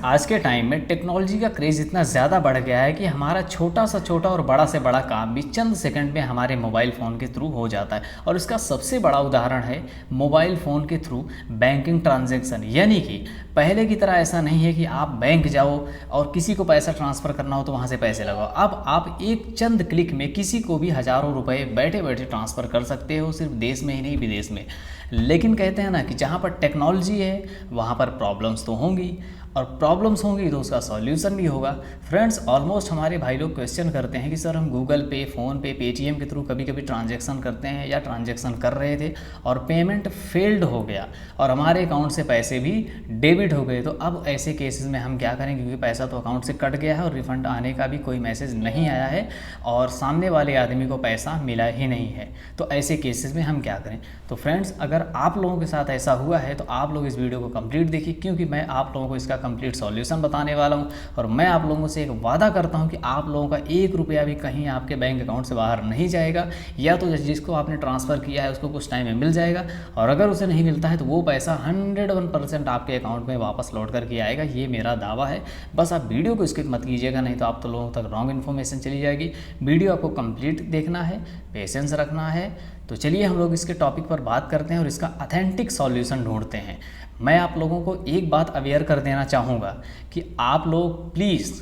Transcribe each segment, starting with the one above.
आज के टाइम में टेक्नोलॉजी का क्रेज़ इतना ज़्यादा बढ़ गया है कि हमारा छोटा सा छोटा और बड़ा से बड़ा काम भी चंद सेकंड में हमारे मोबाइल फ़ोन के थ्रू हो जाता है। और इसका सबसे बड़ा उदाहरण है मोबाइल फ़ोन के थ्रू बैंकिंग ट्रांजैक्शन। यानी कि पहले की तरह ऐसा नहीं है कि आप बैंक जाओ और किसी को पैसा ट्रांसफ़र करना हो तो वहाँ से पैसे लगाओ। अब आप एक चंद क्लिक में किसी को भी हज़ारों रुपये बैठे बैठे ट्रांसफ़र कर सकते हो, सिर्फ देश में ही नहीं विदेश में। लेकिन कहते हैं ना कि जहाँ पर टेक्नोलॉजी है वहाँ पर प्रॉब्लम्स तो होंगी, और प्रॉब्लम्स होंगी तो उसका सॉल्यूशन भी होगा। फ्रेंड्स, ऑलमोस्ट हमारे भाई लोग क्वेश्चन करते हैं कि सर हम गूगल पे, फ़ोन पे, पेटीएम के थ्रू कभी कभी ट्रांजैक्शन करते हैं या ट्रांजैक्शन कर रहे थे और पेमेंट फेल्ड हो गया और हमारे अकाउंट से पैसे भी डेबिट हो गए, तो अब ऐसे केसेस में हम क्या करें? क्योंकि पैसा तो अकाउंट से कट गया है और रिफ़ंड आने का भी कोई मैसेज नहीं आया है और सामने वाले आदमी को पैसा मिला ही नहीं है, तो ऐसे केसेस में हम क्या करें? तो फ्रेंड्स, अगर आप लोगों के साथ ऐसा हुआ है तो आप लोग इस वीडियो को कंप्लीट देखिए, क्योंकि मैं आप लोगों को इसका कंप्लीट सॉल्यूशन बताने वाला हूं। और मैं आप लोगों से एक वादा करता हूं कि आप लोगों का एक रुपया भी कहीं आपके बैंक अकाउंट से बाहर नहीं जाएगा, या तो जिसको आपने ट्रांसफ़र किया है उसको कुछ टाइम में मिल जाएगा, और अगर उसे नहीं मिलता है तो वो पैसा 101% आपके अकाउंट में वापस लौट करके आएगा। ये मेरा दावा है। बस आप वीडियो को स्किप मत कीजिएगा, नहीं तो आप तो लोगों तक रॉन्ग इन्फॉर्मेशन चली जाएगी। वीडियो आपको कंप्लीट देखना है, पेशेंस रखना है। तो चलिए हम लोग इसके टॉपिक पर बात करते हैं और इसका ऑथेंटिक सॉल्यूशन ढूंढते हैं। मैं आप लोगों को एक बात अवेयर कर देना चाहूँगा कि आप लोग प्लीज़,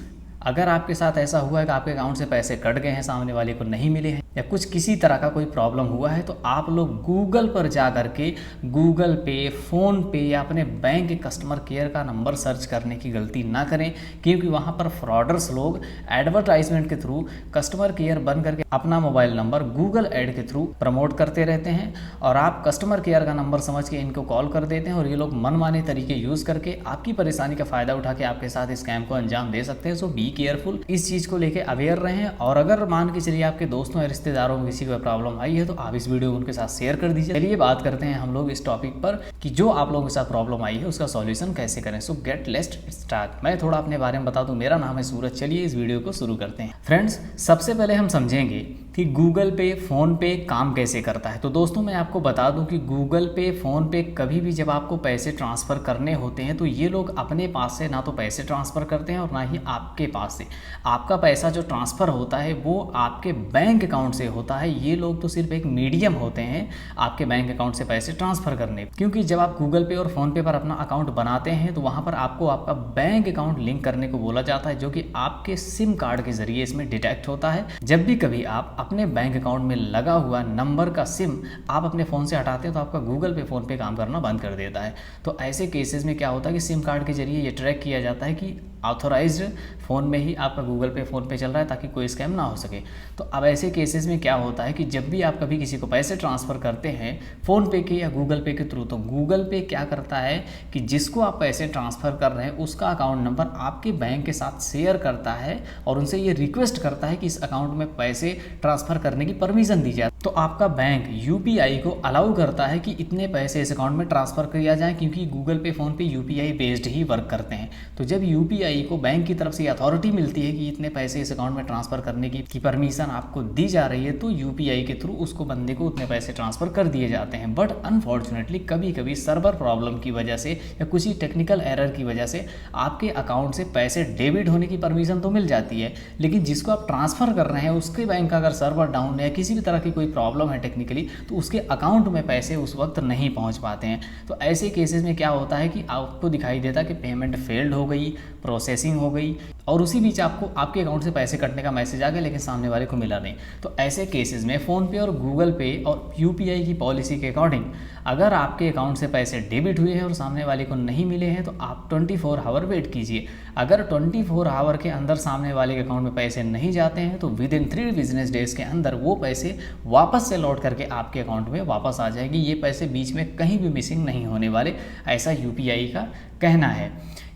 अगर आपके साथ ऐसा हुआ है कि आपके अकाउंट से पैसे कट गए हैं, सामने वाले को नहीं मिले हैं, या कुछ किसी तरह का कोई प्रॉब्लम हुआ है, तो आप लोग गूगल पर जा कर के गूगल पे, फ़ोन पे या अपने बैंक के कस्टमर केयर का नंबर सर्च करने की गलती ना करें, क्योंकि वहाँ पर फ्रॉडर्स लोग एडवर्टाइजमेंट के थ्रू कस्टमर केयर बन करके अपना मोबाइल नंबर गूगल ऐड के थ्रू प्रमोट करते रहते हैं और आप कस्टमर केयर का नंबर समझ के इनको कॉल कर देते हैं और ये लोग मनमाने तरीके यूज़ करके आपकी परेशानी का फ़ायदा उठा के आपके साथ स्कैम को अंजाम दे सकते हैं। सो बी केयरफुल, इस चीज़ को लेके अवेयर रहें। और अगर मान के चलिए आपके दोस्तों या रिश्तेदारों में किसी को प्रॉब्लम आई है तो आप इस वीडियो को उनके साथ शेयर कर दीजिए। चलिए बात करते हैं हम लोग इस टॉपिक पर कि जो आप लोगों के साथ प्रॉब्लम आई है उसका सॉल्यूशन कैसे करें। सो गेट लेट्स स्टार्ट। मैं थोड़ा अपने बारे में बता दूं। मेरा नाम है सूरज। चलिए इस वीडियो को शुरू करते हैं। फ्रेंड्स, सबसे पहले हम समझेंगे कि गूगल पे, फ़ोन पे काम कैसे करता है। तो दोस्तों, मैं आपको बता दूं कि गूगल पे, फ़ोन पे कभी भी जब आपको पैसे ट्रांसफ़र करने होते हैं तो ये लोग अपने पास से ना तो पैसे ट्रांसफ़र करते हैं और ना ही आपके पास से। आपका पैसा जो ट्रांसफ़र होता है वो आपके बैंक अकाउंट से होता है। ये लोग तो सिर्फ एक मीडियम होते हैं आपके बैंक अकाउंट से पैसे ट्रांसफ़र करने, क्योंकि जब आप गूगल पे और फ़ोन पे पर अपना अकाउंट बनाते हैं तो वहाँ पर आपको आपका बैंक अकाउंट लिंक करने को बोला जाता है, जो कि आपके सिम कार्ड के ज़रिए इसमें डिटेक्ट होता है। जब भी कभी आप अपने बैंक अकाउंट में लगा हुआ नंबर का सिम आप अपने फ़ोन से हटाते हैं तो आपका गूगल पे, फ़ोन पे काम करना बंद कर देता है। तो ऐसे केसेस में क्या होता है कि सिम कार्ड के जरिए ये ट्रैक किया जाता है कि ऑथोराइज्ड फ़ोन में ही आपका गूगल पे, फ़ोन पे चल रहा है, ताकि कोई स्कैम ना हो सके। तो अब ऐसे केसेस में क्या होता है कि जब भी आप कभी किसी को पैसे ट्रांसफ़र करते हैं फ़ोन पे के या गूगल पे के थ्रू, तो गूगल पे क्या करता है कि जिसको आप पैसे ट्रांसफ़र कर रहे हैं उसका अकाउंट नंबर आपके बैंक के साथ शेयर करता है और उनसे ये रिक्वेस्ट करता है कि इस अकाउंट में पैसे ट्रांसफ़र करने की परमिशन दी जाए। तो आपका बैंक यूपीआई को अलाउ करता है कि इतने पैसे इस अकाउंट में ट्रांसफ़र किया जाए, क्योंकि गूगल पे, फ़ोन पे यूपीआई बेस्ड ही वर्क करते हैं। तो जब यूपीआई को बैंक की तरफ से अथॉरिटी मिलती है कि इतने पैसे इस अकाउंट में ट्रांसफ़र करने की परमिशन आपको दी जा रही है, तो यूपीआई के थ्रू उसको बंदे को उतने पैसे ट्रांसफ़र कर दिए जाते हैं। बट अनफॉर्चुनेटली कभी कभी सर्वर प्रॉब्लम की वजह से या कुछ ही टेक्निकल एरर की वजह से आपके अकाउंट से पैसे डेबिट होने की परमिशन तो मिल जाती है, लेकिन जिसको आप ट्रांसफ़र कर रहे हैं उसके बैंक का अगर सर्वर डाउन है या किसी भी तरह की कोई प्रॉब्लम है टेक्निकली, तो उसके अकाउंट में पैसे उस वक्त नहीं पहुंच पाते हैं। तो ऐसे केसेस में क्या होता है कि आपको दिखाई देता है कि पेमेंट फेल्ड हो गई, प्रोसेसिंग हो गई, और उसी बीच आपको आपके अकाउंट से पैसे कटने का मैसेज आ गया, लेकिन सामने वाले को मिला नहीं। तो ऐसे केसेस में फ़ोन पे और गूगल पे और यूपीआई की पॉलिसी के अकॉर्डिंग अगर आपके अकाउंट से पैसे डेबिट हुए हैं और सामने वाले को नहीं मिले हैं तो आप 24 आवर वेट कीजिए। अगर 24 आवर के अंदर सामने वाले के अकाउंट में पैसे नहीं जाते हैं तो विद इन 3 बिजनेस डेज के अंदर वो पैसे वापस से लौट करके आपके अकाउंट में वापस आ जाएगी। ये पैसे बीच में कहीं भी मिसिंग नहीं होने वाले, ऐसा यूपीआई का कहना है,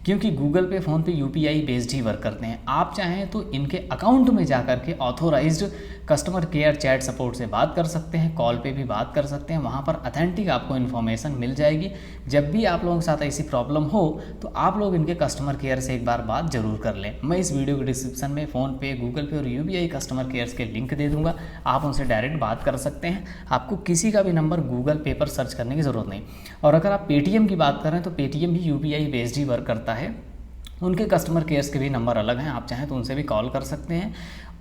क्योंकि गूगल पे, फ़ोन पे यूपीआई बेस्ड ही वर्क करते हैं। आप चाहें तो इनके अकाउंट में जा कर के authorised customer care chat support से बात कर सकते हैं, कॉल पे भी बात कर सकते हैं, वहाँ पर ऑथेंटिक आपको इन्फॉर्मेशन मिल जाएगी। जब भी आप लोगों के साथ ऐसी प्रॉब्लम हो तो आप लोग इनके कस्टमर केयर से एक बार बात जरूर कर लें। मैं इस वीडियो के डिस्क्रिप्शन में फ़ोन पे, गूगल पे और यूपीआई कस्टमर केयर के लिंक दे दूँगा, आप उनसे डायरेक्ट बात कर सकते हैं। आपको किसी का भी नंबर गूगल पे पर सर्च करने की ज़रूरत नहीं। और अगर आप पेटीएम की बात करें तो पेटीएम भी यूपीआई बेस्ड ही वर्क करता है। उनके कस्टमर केयर्स के भी नंबर अलग हैं, आप चाहें तो उनसे भी कॉल कर सकते हैं।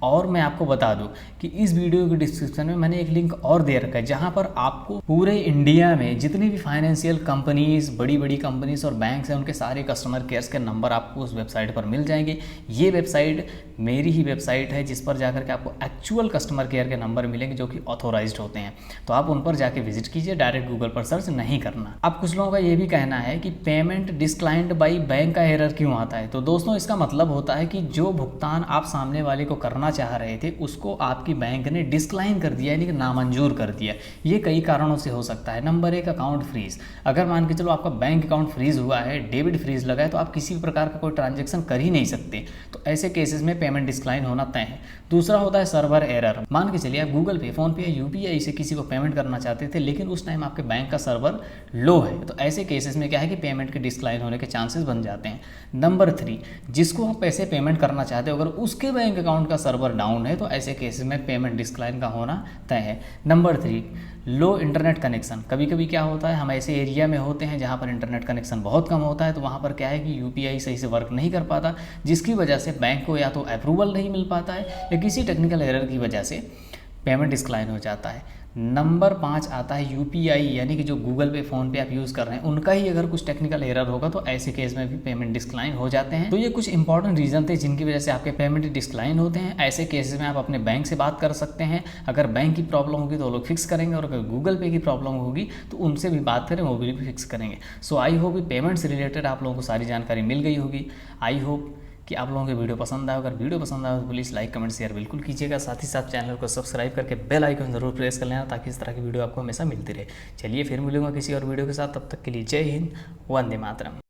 और मैं आपको बता दूं कि इस वीडियो के डिस्क्रिप्शन में मैंने एक लिंक और दे रखा है जहां पर आपको पूरे इंडिया में जितनी भी फाइनेंशियल कंपनीज, बड़ी बड़ी कंपनीज और बैंक्स हैं, उनके सारे कस्टमर केयर्स के नंबर आपको उस वेबसाइट पर मिल जाएंगे। ये वेबसाइट मेरी ही वेबसाइट है जिस पर जाकर के आपको एक्चुअल कस्टमर केयर के नंबर मिलेंगे जो कि ऑथोराइज्ड होते हैं। तो आप उन पर जाके विजिट कीजिए, डायरेक्ट गूगल पर सर्च नहीं करना। अब कुछ लोगों का ये भी कहना है कि पेमेंट डिस्क्लाइंड बाई बैंक का एरर क्यों आता है। तो दोस्तों, इसका मतलब होता है कि जो भुगतान आप सामने वाले को करना चाह रहे थे उसको आपकी बैंक ने डिस्क्लाइन कर दिया, यानी कि नामंजूर कर दिया। ये कई कारणों से हो सकता है। Number 1, account freeze. अगर मान के चलो आपका बैंक अकाउंट फ्रीज हुआ है, डेबिट फ्रीज लगा है, तो आप किसी भी प्रकार का कोई ट्रांजेक्शन कर ही नहीं सकते। तो ऐसे केसेस में पेमेंट डिस्क्लाइन होना तय है। दूसरा होता है सर्वर एरर। मान के चलिए आप गूगल पे, फोन पे या यूपीआई से किसी को पेमेंट करना चाहते थे, लेकिन उस टाइम आपके बैंक का सर्वर लो है। तो ऐसे केसेस में क्या है कि पेमेंट के डिस्क्लाइन होने के चांसेस बन जाते हैं। नंबर 3, जिसको आप पैसे पेमेंट करना चाहते हो अगर उसके बैंक अकाउंट का सर्वर डाउन है तो ऐसे केसेस में पेमेंट डिस्क्लाइन का होना तय है। नंबर 3, लो इंटरनेट कनेक्शन। कभी कभी क्या होता है, हम ऐसे एरिया में होते हैं जहाँ पर इंटरनेट कनेक्शन बहुत कम होता है, तो वहाँ पर क्या है कि यूपीआई सही से वर्क नहीं कर पाता, जिसकी वजह से बैंक को या तो अप्रूवल नहीं मिल पाता है या किसी टेक्निकल एरर की वजह से पेमेंट डिस्क्लाइन हो जाता है। नंबर 5 आता है यूपीआई, यानी कि जो गूगल पे, फ़ोन पे आप यूज़ कर रहे हैं उनका ही अगर कुछ टेक्निकल एरर होगा तो ऐसे केस में भी पेमेंट डिस्क्लाइन हो जाते हैं। तो ये कुछ इंपॉर्टेंट रीज़न थे जिनकी वजह से आपके पेमेंट डिस्क्लाइन होते हैं। ऐसे केसेस में आप अपने बैंक से बात कर सकते हैं। अगर बैंक की प्रॉब्लम होगी तो वो लोग फिक्स करेंगे, और अगर गूगल पे की प्रॉब्लम होगी तो उनसे भी बात करें, वो भी फिक्स करेंगे। सो आई होप पेमेंट से रिलेटेड आप लोगों को सारी जानकारी मिल गई होगी। आई होप कि आप लोगों को वीडियो पसंद आए। अगर वीडियो पसंद आए तो प्लीज़ लाइक, कमेंट, शेयर बिल्कुल कीजिएगा। साथ ही साथ चैनल को सब्सक्राइब करके बेल आइकन जरूर प्रेस कर लेना ताकि इस तरह की वीडियो आपको हमेशा मिलती रहे। चलिए फिर मिलूंगा किसी और वीडियो के साथ, तब तक के लिए जय हिंद, वंदे मातरम।